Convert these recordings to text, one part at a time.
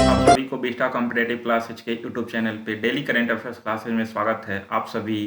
आप सभी को बीटा कॉम्पिटेटिव क्लासेज के यूट्यूब चैनल पे डेली करंट अफेयर्स क्लासेज में स्वागत है। आप सभी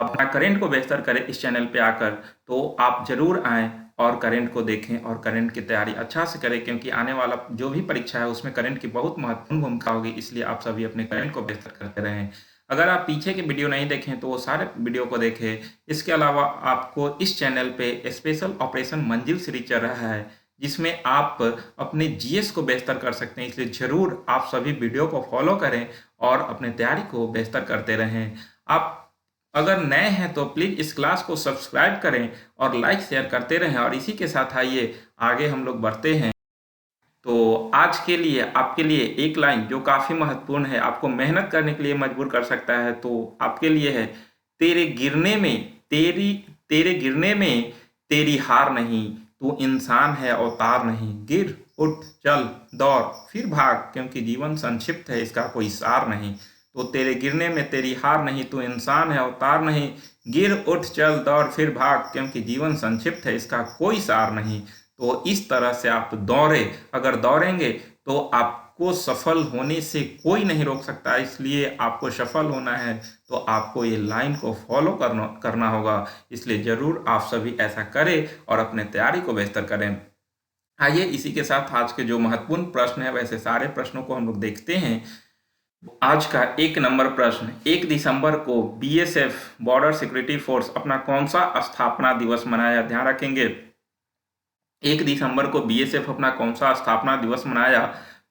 अपना करंट को बेहतर करें इस चैनल पे आकर, तो आप जरूर आएँ और करंट को देखें और करंट की तैयारी अच्छा से करें, क्योंकि आने वाला जो भी परीक्षा है उसमें करंट की बहुत महत्वपूर्ण भूमिका होगी। इसलिए आप सभी अपने करंट को बेहतर करते रहें। अगर आप पीछे के वीडियो नहीं देखें तो वो सारे वीडियो को देखें। इसके अलावा आपको इस चैनल पे स्पेशल ऑपरेशन मंजिल सीरीज चल रहा है, जिसमें आप अपने जीएस को बेहतर कर सकते हैं। इसलिए ज़रूर आप सभी वीडियो को फॉलो करें और अपने तैयारी को बेहतर करते रहें। आप अगर नए हैं तो प्लीज़ इस क्लास को सब्सक्राइब करें और लाइक शेयर करते रहें। और इसी के साथ आइए आगे हम लोग बढ़ते हैं। तो आज के लिए आपके लिए एक लाइन जो काफ़ी महत्वपूर्ण है, आपको मेहनत करने के लिए मजबूर कर सकता है, तो आपके लिए है, तेरे गिरने में तेरी तेरे गिरने में तेरी हार नहीं, तू इंसान है अवतार नहीं। गिर उठ चल दौड़ फिर भाग, क्योंकि जीवन संक्षिप्त है, इसका कोई सार नहीं। तो तेरे गिरने में तेरी हार नहीं, तू इंसान है अवतार नहीं। गिर उठ चल दौड़ फिर भाग, क्योंकि जीवन संक्षिप्त है, इसका कोई सार नहीं। तो इस तरह से आप दौड़े, अगर दौड़ेंगे तो आपको सफल होने से कोई नहीं रोक सकता। इसलिए आपको सफल होना है तो आपको ये लाइन को फॉलो करना होगा। इसलिए ज़रूर आप सभी ऐसा करें और अपने तैयारी को बेहतर करें। आइए इसी के साथ आज के जो महत्वपूर्ण प्रश्न है, वैसे सारे प्रश्नों को हम लोग देखते हैं। आज का 1 नंबर प्रश्न, 1 दिसंबर को बीएसएफ बॉर्डर सिक्योरिटी फोर्स अपना कौन सा स्थापना दिवस मनाया? ध्यान रखेंगे, 1 दिसंबर को बीएसएफ अपना कौन सा स्थापना दिवस मनाया?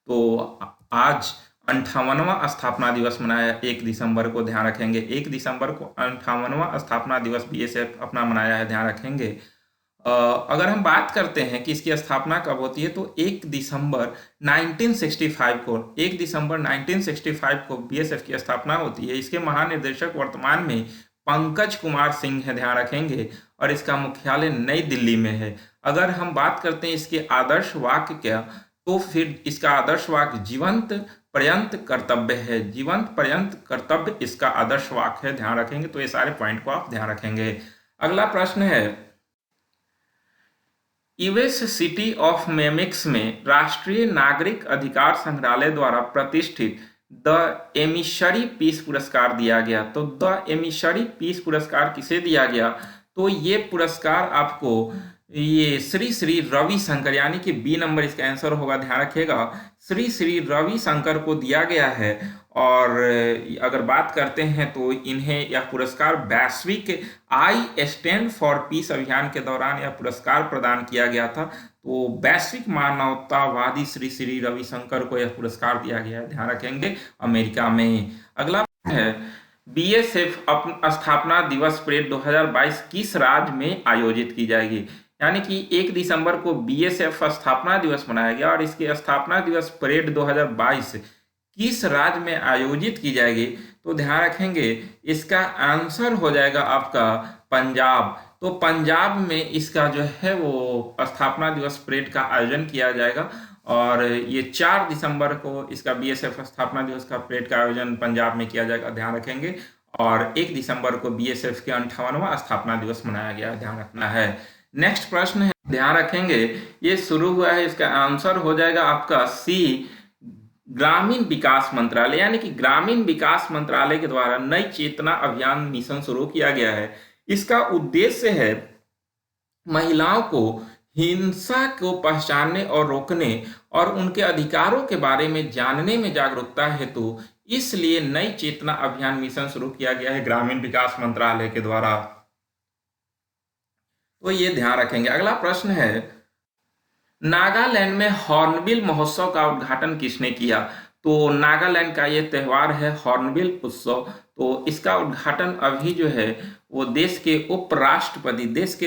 तो आज 58वां स्थापना दिवस मनाया 1 दिसंबर को। ध्यान रखेंगे, 1 दिसंबर को 58वां स्थापना दिवस बीएसएफ अपना मनाया है। ध्यान रखेंगे। अगर हम बात करते हैं कि इसकी स्थापना कब होती है, तो 1 दिसंबर 1965 को 1 दिसंबर 1965 को बीएसएफ की स्थापना होती है। इसके महानिदेशक वर्तमान में पंकज कुमार सिंह है। ध्यान रखेंगे। और इसका मुख्यालय नई दिल्ली में है। अगर हम बात करते हैं इसके आदर्श वाक्य क्या, तो फिर इसका आदर्श वाक्य जीवंत पर्यंत कर्तव्य है। जीवंत पर्यंत कर्तव्य इसका आदर्श वाक्य है। ध्यान रखेंगे। तो ये सारे पॉइंट को आप ध्यान रखेंगे। अगला प्रश्न है, यूएस सिटी ऑफ मेमिक्स में राष्ट्रीय नागरिक अधिकार संग्रहालय द्वारा प्रतिष्ठित द एमिशरी पीस पुरस्कार दिया गया। तो द एमिशरी पीस पुरस्कार किसे दिया गया? तो ये पुरस्कार आपको ये श्री श्री रवि शंकर, यानी कि बी नंबर इसका आंसर होगा। ध्यान रखिएगा, श्री श्री रवि शंकर को दिया गया है। और अगर बात करते हैं तो इन्हें यह पुरस्कार वैश्विक आई स्टैंड फॉर पीस अभियान के दौरान यह पुरस्कार प्रदान किया गया था। तो वैश्विक मानवतावादी श्री श्री रविशंकर को यह पुरस्कार दिया गया है। ध्यान रखेंगे, अमेरिका में। अगला है, बीएसएफ स्थापना दिवस परेड 2022 किस राज्य में आयोजित की जाएगी? यानी कि 1 दिसंबर को बीएसएफ स्थापना दिवस मनाया गया और इसकी स्थापना दिवस परेड 2022 किस राज्य में आयोजित की जाएगी? तो ध्यान रखेंगे, इसका आंसर हो जाएगा आपका पंजाब। तो पंजाब में इसका जो है वो स्थापना दिवस परेड का आयोजन किया जाएगा। और ये 4 दिसंबर को इसका बीएसएफ स्थापना दिवस का परेड का आयोजन पंजाब में किया जाएगा। ध्यान रखेंगे। और 1 दिसंबर को बीएसएफ के 58वां स्थापना दिवस मनाया गया। ध्यान रखना है। नेक्स्ट प्रश्न है, ध्यान रखेंगे, ये शुरू हुआ है, इसका आंसर हो जाएगा आपका सी, ग्रामीण विकास मंत्रालय। यानी कि ग्रामीण विकास मंत्रालय के द्वारा नई चेतना अभियान मिशन शुरू किया गया है। इसका उद्देश्य है महिलाओं को हिंसा को पहचानने और रोकने और उनके अधिकारों के बारे में जानने में जागरूकता हेतु इसलिए नई चेतना अभियान मिशन शुरू किया गया है ग्रामीण विकास मंत्रालय के द्वारा। तो ये ध्यान रखेंगे। अगला प्रश्न है, नागालैंड में हॉर्नबिल महोत्सव का उद्घाटन किसने किया? तो नागालैंड का ये त्यौहार है हॉर्नबिल उत्सव। तो इसका उद्घाटन अभी जो है वो देश के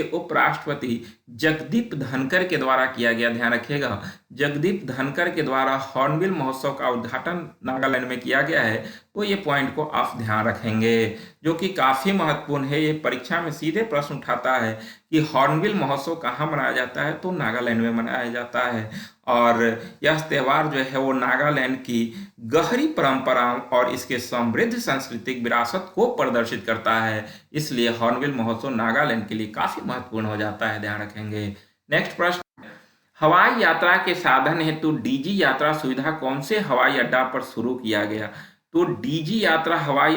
उपराष्ट्रपति जगदीप धनखड़ के द्वारा किया गया। ध्यान रखिएगा, जगदीप धनखड़ के द्वारा हॉर्नबिल महोत्सव का उद्घाटन नागालैंड में किया गया है। तो ये पॉइंट को आप ध्यान रखेंगे, जो कि काफ़ी महत्वपूर्ण है। ये परीक्षा में सीधे प्रश्न उठाता है कि हॉर्नबिल महोत्सव कहाँ मनाया जाता है? तो नागालैंड में मनाया जाता है। और यह त्यौहार जो है वो नागालैंड की गहरी परंपराओं और इसके समृद्ध सांस्कृतिक विरासत को प्रदर्शित करता है। इसलिए हॉर्नबिल महोत्सव नागालैंड के लिए काफ़ी महत्वपूर्ण हो जाता है। ध्यान रखेंगे। नेक्स्ट प्रश्न, हवाई यात्रा के साधन हेतु डीजी यात्रा सुविधा कौन से हवाई अड्डा पर शुरू किया गया? तो डीजी यात्रा हवाई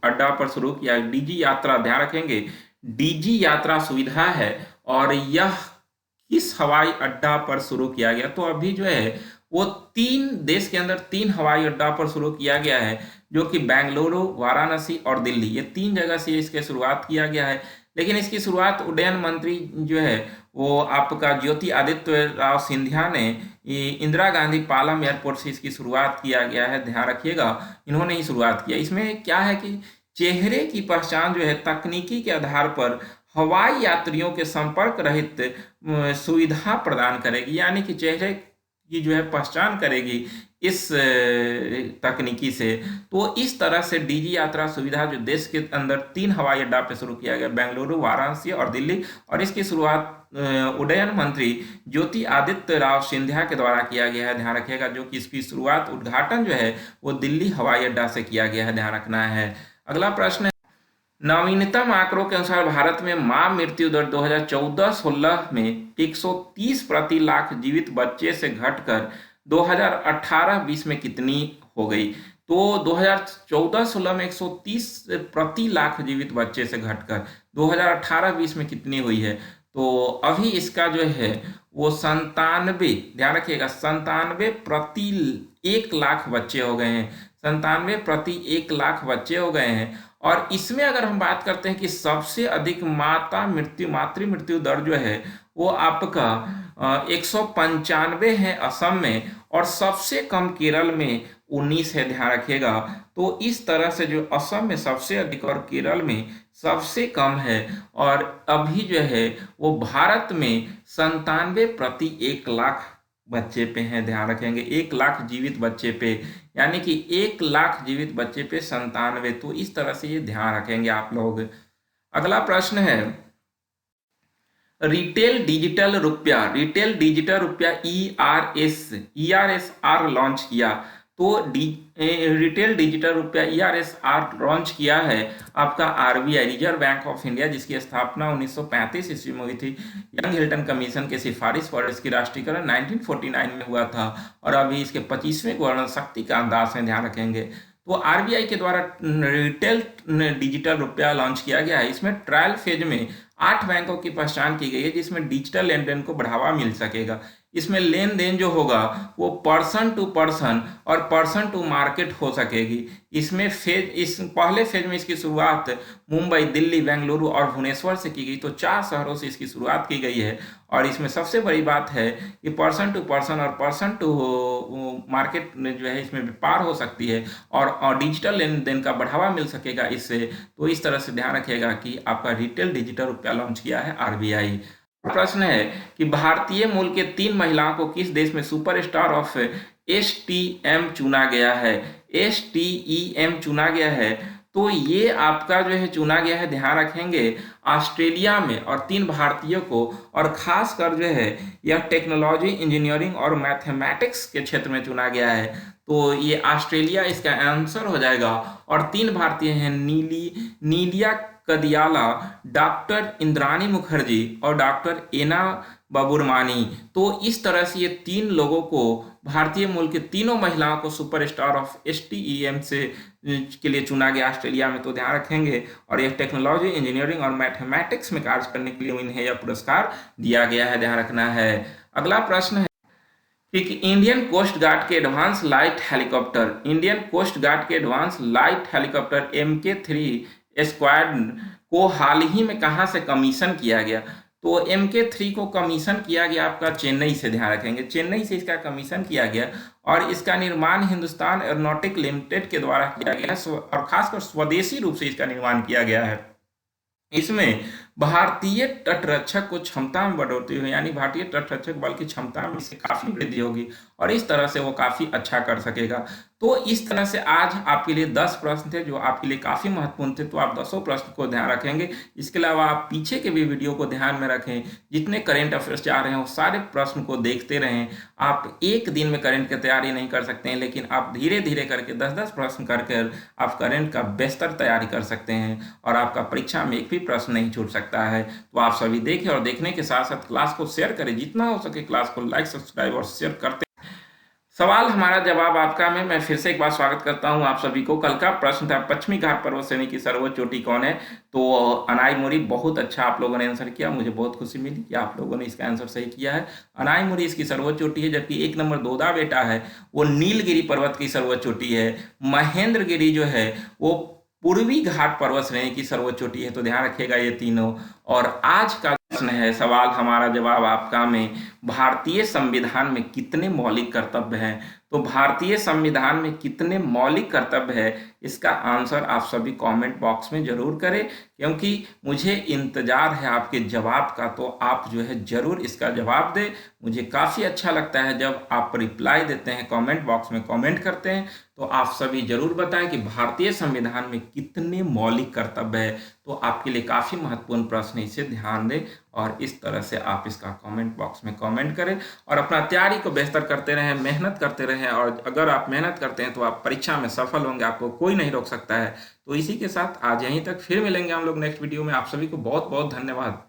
अड्डा पर शुरू किया। डीजी यात्रा ध्यान रखेंगे, डीजी यात्रा सुविधा है और यह किस हवाई अड्डा पर शुरू किया गया? तो अभी जो है वो देश के अंदर 3 हवाई अड्डा पर शुरू किया गया है, जो कि बेंगलुरु, वाराणसी और दिल्ली, ये 3 जगह से इसके शुरुआत किया गया है। लेकिन इसकी शुरुआत उड्डयन मंत्री जो है वो आपका ज्योति आदित्य राव सिंधिया ने इंदिरा गांधी पालम एयरपोर्ट से इसकी शुरुआत किया गया है, ध्यान रखिएगा, इन्होंने ही शुरुआत किया। इसमें क्या है कि चेहरे की पहचान जो है तकनीकी के आधार पर हवाई यात्रियों के संपर्क रहित सुविधा प्रदान करेगी, यानी कि चेहरे की जो है पहचान करेगी इस तकनीकी से। तो इस तरह से डीजी यात्रा सुविधा जो देश के अंदर 3 हवाई अड्डा पे शुरू किया गया, बेंगलुरु, वाराणसी और दिल्ली, और इसकी शुरुआत उड्डयन मंत्री ज्योति आदित्य राव सिंधिया के द्वारा किया गया है, ध्यान रखिएगा, जो कि इसकी शुरुआत उद्घाटन जो है वो दिल्ली हवाई अड्डा से किया गया है, ध्यान रखना है। अगला प्रश्न है, नवीनतम आंकड़ों के अनुसार भारत में मां मृत्यु दर 2014-16 में 130 प्रति लाख जीवित बच्चे से घटकर 2018-20 में कितनी हो गई? तो 2014-16 में 130 प्रति लाख जीवित बच्चे से घटकर 2018-20 में कितनी हुई है? तो अभी इसका जो है वो 97, ध्यान रखिएगा, 97 प्रति 1 लाख बच्चे हो गए हैं, 97 प्रति 1 लाख बच्चे हो गए हैं। और इसमें अगर हम बात करते हैं कि सबसे अधिक मातृ मृत्यु दर जो है वो आपका 195 है असम में, और सबसे कम केरल में 19 है, ध्यान रखिएगा। तो इस तरह से जो असम में सबसे अधिक और केरल में सबसे कम है, और अभी जो है वो भारत में 97 प्रति 1 लाख बच्चे पे हैं, ध्यान रखेंगे, 1 लाख जीवित बच्चे पे, यानी कि 1 लाख जीवित बच्चे पे 97। तो इस तरह से ये ध्यान रखेंगे आप लोग। अगला प्रश्न है, रिटेल डिजिटल रुपया ERSR लॉन्च किया। तो रिटेल डिजिटल रुपया ERSR लॉन्च किया है आपका RBI, reserve bank of India, जिसकी स्थापना 1935 ईस्वी में हुई थी। यंग हिल्टन कमीशन के सिफारिश पर इसकी राष्ट्रीयकरण 1949 में हुआ था, और अभी इसके 25वें गवर्नर शक्ति का अंदाज है, ध्यान रखेंगे। तो RBI के द्वारा रिटेल डिजिटल रुपया लॉन्च किया गया है। इसमें ट्रायल फेज में 8 बैंकों की पहचान की गई है, जिसमें डिजिटल लेन देन को बढ़ावा मिल सकेगा। इसमें लेन देन जो होगा वो पर्सन टू पर्सन और पर्सन टू मार्केट हो सकेगी। इस पहले फेज में इसकी शुरुआत मुंबई, दिल्ली, बेंगलुरु और भुवनेश्वर से की गई। तो 4 शहरों से इसकी शुरुआत की गई है, और इसमें सबसे बड़ी बात है कि पर्सन टू पर्सन और पर्सन टू मार्केट जो है इसमें व्यापार हो सकती है, और डिजिटल लेन देन का बढ़ावा मिल सकेगा इससे। तो इस तरह से ध्यान रखिएगा कि आपका रिटेल डिजिटल रुपया लॉन्च किया है RBI। प्रश्न है कि भारतीय मूल के 3 महिलाओं को किस देश में सुपरस्टार ऑफ STEM चुना गया है? STEM चुना गया है, तो ये आपका जो है चुना गया है, ध्यान रखेंगे, ऑस्ट्रेलिया में, और 3 भारतीयों को, और खास कर जो है यह टेक्नोलॉजी, इंजीनियरिंग और मैथमेटिक्स के क्षेत्र में चुना गया है। तो ये ऑस्ट्रेलिया इसका आंसर हो जाएगा। और 3 भारतीय हैं, नीलिया कदियाला, डॉक्टर इंद्रानी मुखर्जी और डॉक्टर एना बबुरमानी। तो इस तरह से ये 3 लोगों को, भारतीय मूल के तीनों महिलाओं को सुपरस्टार ऑफ STEM के लिए चुना गया ऑस्ट्रेलिया में, तो ध्यान रखेंगे। और यह टेक्नोलॉजी, इंजीनियरिंग और मैथमेटिक्स में कार्य करने के लिए इन्हें यह पुरस्कार दिया गया है, ध्यान रखना है। अगला प्रश्न है कि इंडियन कोस्ट गार्ड के advance light helicopter MK3 squad को हाल ही में कहां से कमीशन किया गया? तो MK3 को कमीशन किया गया आपका चेन्नई से, ध्यान रखेंगे, चेन्नई से इसका कमीशन किया गया, और इसका निर्माण हिंदुस्तान एरोनॉटिक लिमिटेड के द्वारा किया गया है, और खासकर स्वदेशी रूप से इसका निर्माण किया गया है। इसमें भारतीय तटरक्षक को क्षमता में बढ़ोतरी हुई, यानी भारतीय तटरक्षक बल की क्षमता में इससे काफी वृद्धि होगी, और इस तरह से वो काफी अच्छा कर सकेगा। तो इस तरह से आज आपके लिए 10 प्रश्न थे जो आपके लिए काफी महत्वपूर्ण थे, तो आप 10 प्रश्न को ध्यान रखेंगे। इसके अलावा आप पीछे के भी वीडियो को ध्यान में रखें, जितने करेंट अफेयर्स जा रहे हैं वो सारे प्रश्न को देखते रहें। आप एक दिन में करेंट की तैयारी नहीं कर सकते हैं, लेकिन आप धीरे धीरे करके 10-10 प्रश्न करके आप करेंट का बेहतर तैयारी कर सकते हैं, और आपका परीक्षा में एक भी प्रश्न नहीं छूट सकता। सकता है। तो आप सभी देखें और देखने के साथ साथ क्लास को शेयर करें, जितना हो सके क्लास को लाइक, सब्सक्राइब और शेयर करते। सवाल हमारा जवाब आपका में मैं फिर से एक बार स्वागत करता हूं आप सभी को। कल का प्रश्न था पश्चिमी घाट पर्वत श्रेणी की सर्वोच्च चोटी कौन है। तो अनाईमुरी, बहुत अच्छा आप लोगों ने आंसर किया, मुझे बहुत खुशी मिली कि आप लोगों ने इसका आंसर सही किया है। अनाईमुरी इसकी सर्वोच्च चोटी है। जबकि एक नंबर दोदा बेटा है वो नीलगिरी पर्वत की सर्वोच्च चोटी है। महेंद्रगिरी जो है वो पूर्वी घाट पर्वत श्रेणी की सर्वोच्च चोटी है। तो ध्यान रखिएगा ये तीनों। और आज का प्रश्न है, सवाल हमारा जवाब आपका में, भारतीय संविधान में कितने मौलिक कर्तव्य हैं। तो भारतीय संविधान में कितने मौलिक कर्तव्य है, इसका आंसर आप सभी कमेंट बॉक्स में जरूर करें, क्योंकि मुझे इंतजार है आपके जवाब का। तो आप जो है जरूर इसका जवाब दें। मुझे काफ़ी अच्छा लगता है जब आप रिप्लाई देते हैं, कमेंट बॉक्स में कमेंट करते हैं। तो आप सभी जरूर बताएं कि भारतीय संविधान में कितने मौलिक कर्तव्य है। तो आपके लिए काफ़ी महत्वपूर्ण प्रश्न है, इसे ध्यान दें और इस तरह से आप इसका कमेंट बॉक्स में कमेंट करें और अपना तैयारी को बेहतर करते रहें, मेहनत करते रहें। और अगर आप मेहनत करते हैं तो आप परीक्षा में सफल होंगे, आपको कोई नहीं रोक सकता है। तो इसी के साथ आज यहीं तक, फिर मिलेंगे हम लोग नेक्स्ट वीडियो में। आप सभी को बहुत बहुत धन्यवाद।